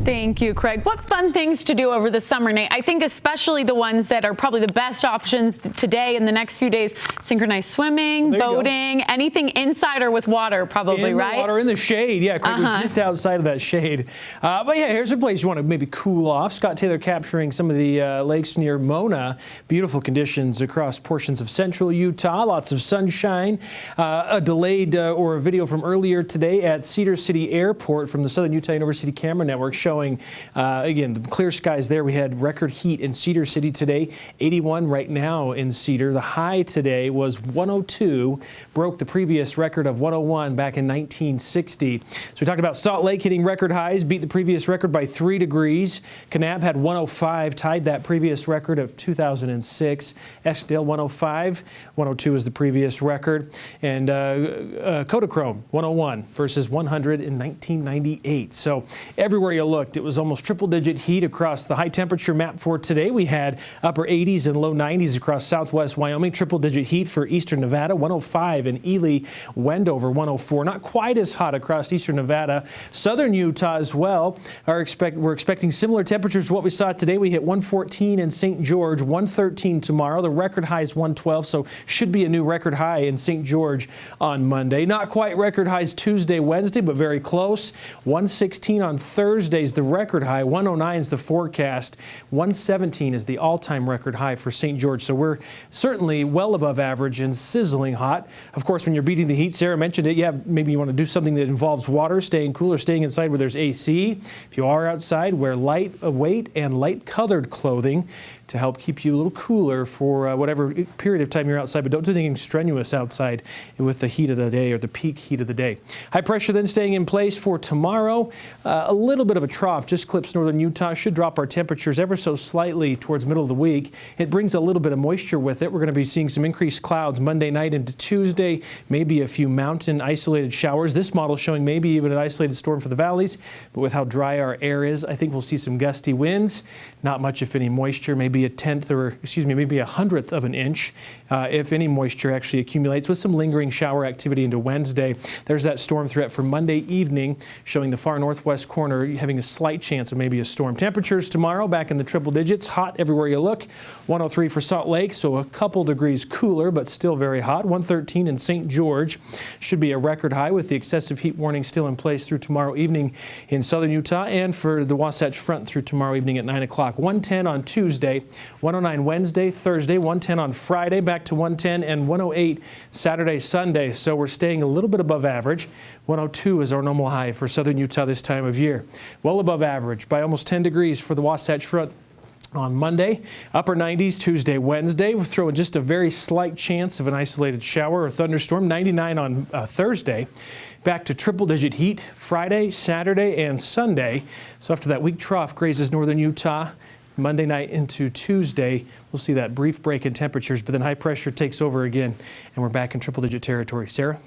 Thank you, Craig. What fun things to do over the summer, Nate? I think especially the ones that are probably the best options today and the next few days. Synchronized swimming, boating, anything inside or with water, probably, right? In the water, in the shade. Yeah, Craig was just outside of that shade. But yeah, here's a place you want to maybe cool off. Scott Taylor capturing some of the lakes near Mona. Beautiful conditions across portions of central Utah. Lots of sunshine. A delayed or a video from earlier today at Cedar City Airport from the Southern Utah University Camera Network showing again, the clear skies there. We had record heat in Cedar City today, 81 right now in Cedar. The high today was 102, broke the previous record of 101 back in 1960. So we talked about Salt Lake hitting record highs, beat the previous record by 3 degrees. Kanab had 105, tied that previous record of 2006. Eskdale 105, 102 is the previous record. And Kodachrome 101 versus 100 in 1998. So everywhere you look, it was almost triple-digit heat across the high-temperature map for today. We had upper 80s and low 90s across southwest Wyoming, triple-digit heat for eastern Nevada, 105 in Ely, Wendover, 104. Not quite as hot across eastern Nevada. Southern Utah as well. We're expecting similar temperatures to what we saw today. We hit 114 in St. George, 113 tomorrow. The record high is 112, so should be a new record high in St. George on Monday. Not quite record highs Tuesday, Wednesday, but very close. 116 on Thursday is the record high. 109 is the forecast. 117 is the all-time record high for St. George. So we're certainly well above average and sizzling hot. Of course, when you're beating the heat, Sarah mentioned it, yeah, maybe you want to do something that involves water, staying cool or staying inside where there's AC. If you are outside, wear lightweight and light-colored clothing to help keep you a little cooler for whatever period of time you're outside, but don't do anything strenuous outside with the heat of the day or the peak heat of the day. High pressure then staying in place for tomorrow. A little bit of a trough just clips northern Utah. Should drop our temperatures ever so slightly towards middle of the week. It brings a little bit of moisture with it. We're going to be seeing some increased clouds Monday night into Tuesday, maybe a few mountain isolated showers. This model showing maybe even an isolated storm for the valleys, but with how dry our air is, I think we'll see some gusty winds. Not much, if any, moisture, maybe a tenth or, excuse me, maybe a hundredth of an inch if any moisture actually accumulates, with some lingering shower activity into Wednesday. There's that storm threat for Monday evening, showing the far northwest corner having a slight chance of maybe a storm. Temperatures tomorrow back in the triple digits, hot everywhere you look. 103 for Salt Lake, so a couple degrees cooler, but still very hot. 113 in St. George. Should be a record high with the excessive heat warning still in place through tomorrow evening in southern Utah, and for the Wasatch Front through tomorrow evening at 9 o'clock. 110 on Tuesday, 109 Wednesday, Thursday, 110 on Friday, back to 110, and 108 Saturday, Sunday. So we're staying a little bit above average. 102 is our normal high for southern Utah this time of year. Well above average by almost 10 degrees for the Wasatch Front on Monday. Upper 90s Tuesday, Wednesday. We're throwing just a very slight chance of an isolated shower or thunderstorm. 99 on Thursday. Back to triple-digit heat Friday, Saturday, and Sunday. So after that weak trough grazes northern Utah, Monday night into Tuesday, we'll see that brief break in temperatures, but then high pressure takes over again, and we're back in triple-digit territory. Sarah?